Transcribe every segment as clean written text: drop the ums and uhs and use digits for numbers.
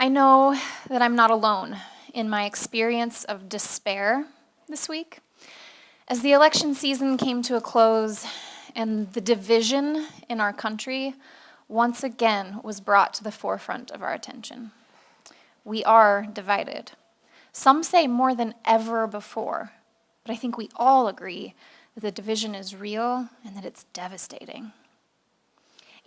I know that I'm not alone in my experience of despair this week. As the election season came to a close and the division in our country once again was brought to the forefront of our attention. We are divided. Some say more than ever before, but I think we all agree that the division is real and that it's devastating.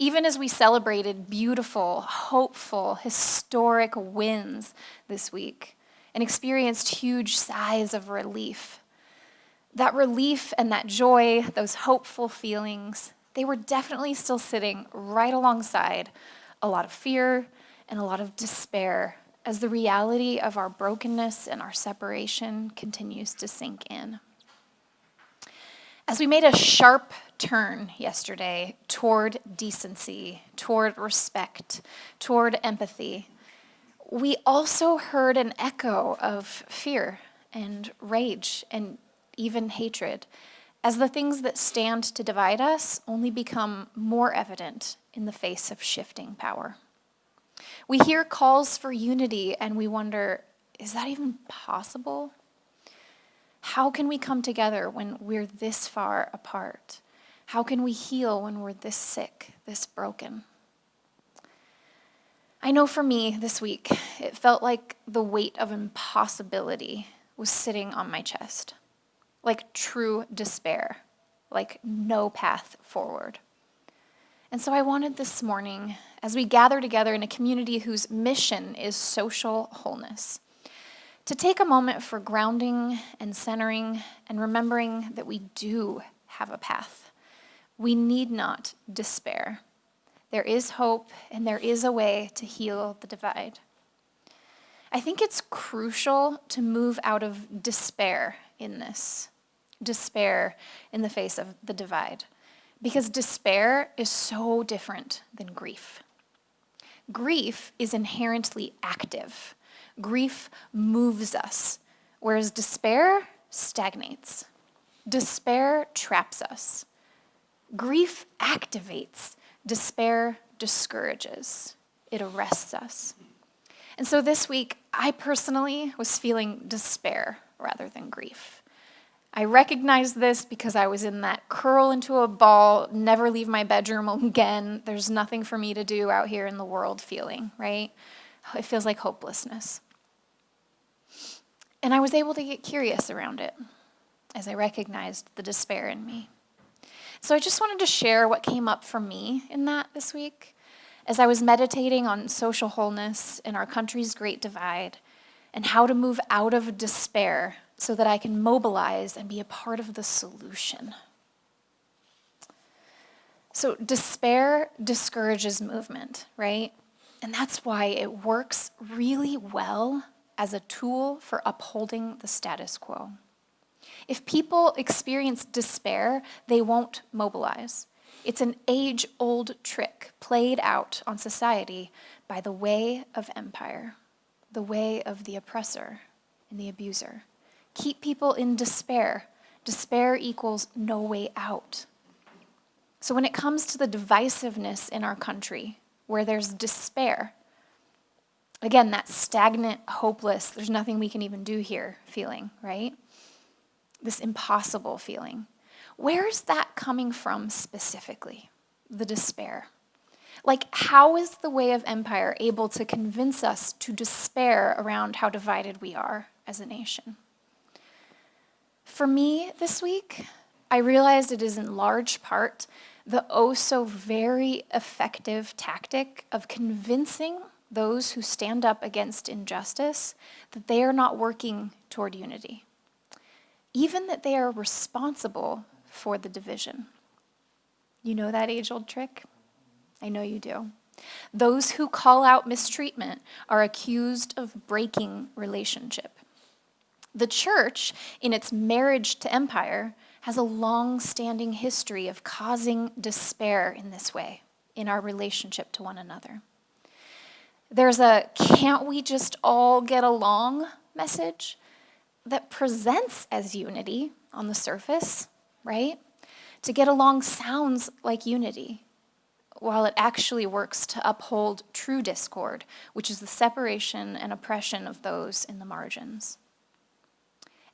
Even as we celebrated beautiful, hopeful, historic wins this week and experienced huge sighs of relief, that relief and that joy, those hopeful feelings, they were definitely still sitting right alongside a lot of fear and a lot of despair as the reality of our brokenness and our separation continues to sink in. As we made a sharp turn yesterday toward decency, toward respect, toward empathy, we also heard an echo of fear and rage and even hatred, as the things that stand to divide us only become more evident in the face of shifting power. We hear calls for unity and we wonder, is that even possible? How can we come together when we're this far apart? How can we heal when we're this sick, this broken? I know for me this week, it felt like the weight of impossibility was sitting on my chest, like true despair, like no path forward. And so I wanted this morning, as we gather together in a community whose mission is social wholeness, to take a moment for grounding and centering and remembering that we do have a path. We need not despair. There is hope and there is a way to heal the divide. I think it's crucial to move out of despair in this, despair in the face of the divide, because despair is so different than grief. Grief is inherently active. Grief moves us, whereas despair stagnates. Despair traps us. Grief activates. Despair discourages. It arrests us. And so this week, I personally was feeling despair rather than grief. I recognized this because I was in that curl into a ball, never leave my bedroom again, there's nothing for me to do out here in the world feeling, right? It feels like hopelessness. And I was able to get curious around it as I recognized the despair in me. So I just wanted to share what came up for me in that this week as I was meditating on social wholeness in our country's great divide and how to move out of despair so that I can mobilize and be a part of the solution. So despair discourages movement, right? And that's why it works really well as a tool for upholding the status quo. If people experience despair, they won't mobilize. It's an age-old trick played out on society by the way of empire, the way of the oppressor and the abuser. Keep people in despair. Despair equals no way out. So when it comes to the divisiveness in our country, where there's despair, again, that stagnant, hopeless, there's nothing we can even do here feeling, right? This impossible feeling. Where is that coming from specifically, the despair? Like, how is the way of empire able to convince us to despair around how divided we are as a nation? For me this week, I realized it is in large part the oh so very effective tactic of convincing those who stand up against injustice that they are not working toward unity, even that they are responsible for the division. You know that age-old trick? I know you do. Those who call out mistreatment are accused of breaking relationship. The church, in its marriage to empire, has a long-standing history of causing despair in this way, in our relationship to one another. There's a can't we just all get along message that presents as unity on the surface, right? To get along sounds like unity. while it actually works to uphold true discord, which is the separation and oppression of those in the margins.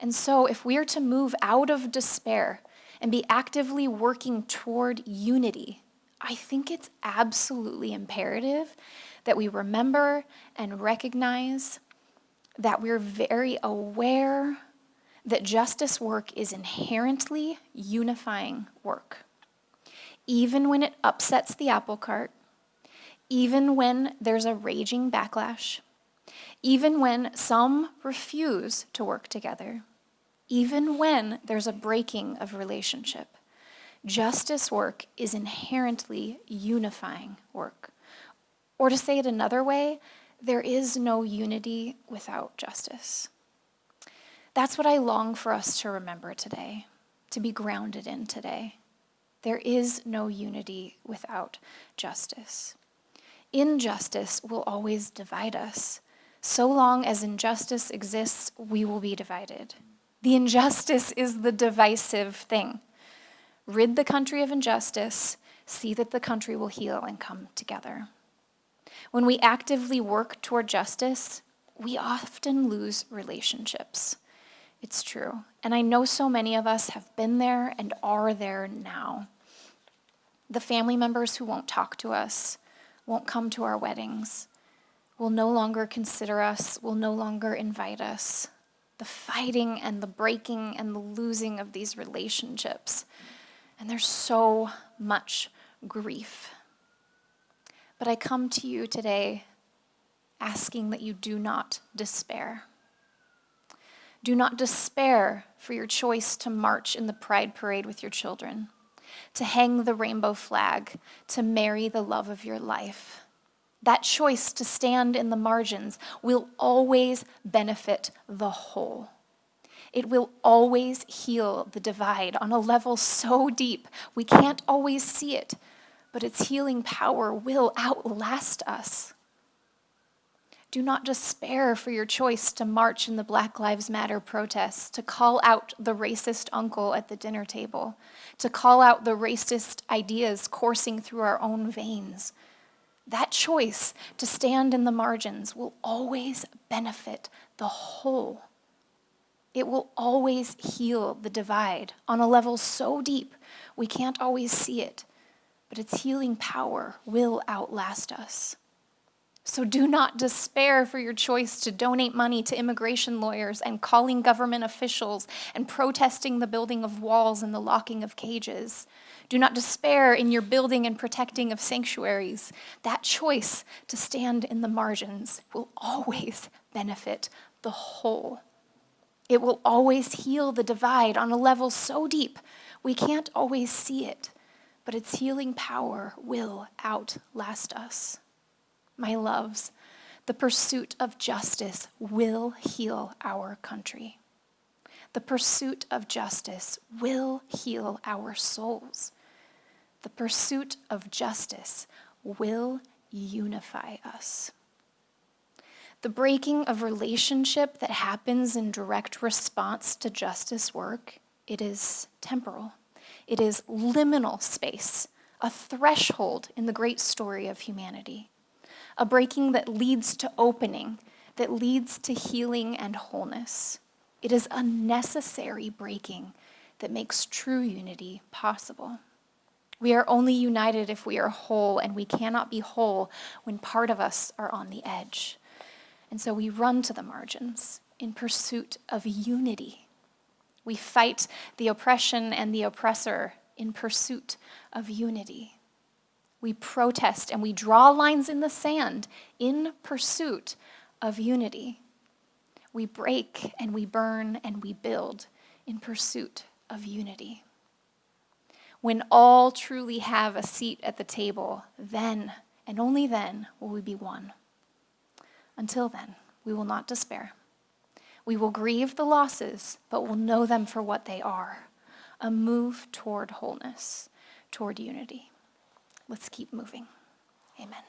And so, if we are to move out of despair and be actively working toward unity, I think it's absolutely imperative that we remember and recognize that we're very aware that justice work is inherently unifying work. Even when it upsets the apple cart, even when there's a raging backlash, even when some refuse to work together, even when there's a breaking of relationship, justice work is inherently unifying work. Or to say it another way, there is no unity without justice. That's what I long for us to remember today, to be grounded in today. There is no unity without justice. Injustice will always divide us. So long as injustice exists, we will be divided. The injustice is the divisive thing. Rid the country of injustice, see that the country will heal and come together. When we actively work toward justice, we often lose relationships. It's true. And I know so many of us have been there and are there now. The family members who won't talk to us, won't come to our weddings, will no longer consider us, will no longer invite us. The fighting and the breaking and the losing of these relationships. And there's so much grief. But I come to you today asking that you do not despair. Do not despair for your choice to march in the pride parade with your children, to hang the rainbow flag, to marry the love of your life. That choice to stand in the margins will always benefit the whole. It will always heal the divide on a level so deep we can't always see it, but its healing power will outlast us. Do not despair for your choice to march in the Black Lives Matter protests, to call out the racist uncle at the dinner table, to call out the racist ideas coursing through our own veins. That choice to stand in the margins will always benefit the whole. It will always heal the divide on a level so deep we can't always see it, but its healing power will outlast us. So do not despair for your choice to donate money to immigration lawyers and calling government officials and protesting the building of walls and the locking of cages. Do not despair in your building and protecting of sanctuaries. That choice to stand in the margins will always benefit the whole. It will always heal the divide on a level so deep we can't always see it, but its healing power will outlast us. My loves, the pursuit of justice will heal our country. The pursuit of justice will heal our souls. The pursuit of justice will unify us. The breaking of relationship that happens in direct response to justice work, it is temporal. It is liminal space, a threshold in the great story of humanity. A breaking that leads to opening, that leads to healing and wholeness. It is a necessary breaking that makes true unity possible. We are only united if we are whole, and we cannot be whole when part of us are on the edge. And so we run to the margins in pursuit of unity. We fight the oppression and the oppressor in pursuit of unity. We protest and we draw lines in the sand in pursuit of unity. We break and we burn and we build in pursuit of unity. When all truly have a seat at the table, then and only then will we be one. Until then, we will not despair. We will grieve the losses, but will know them for what they are, a move toward wholeness, toward unity. Let's keep moving. Amen.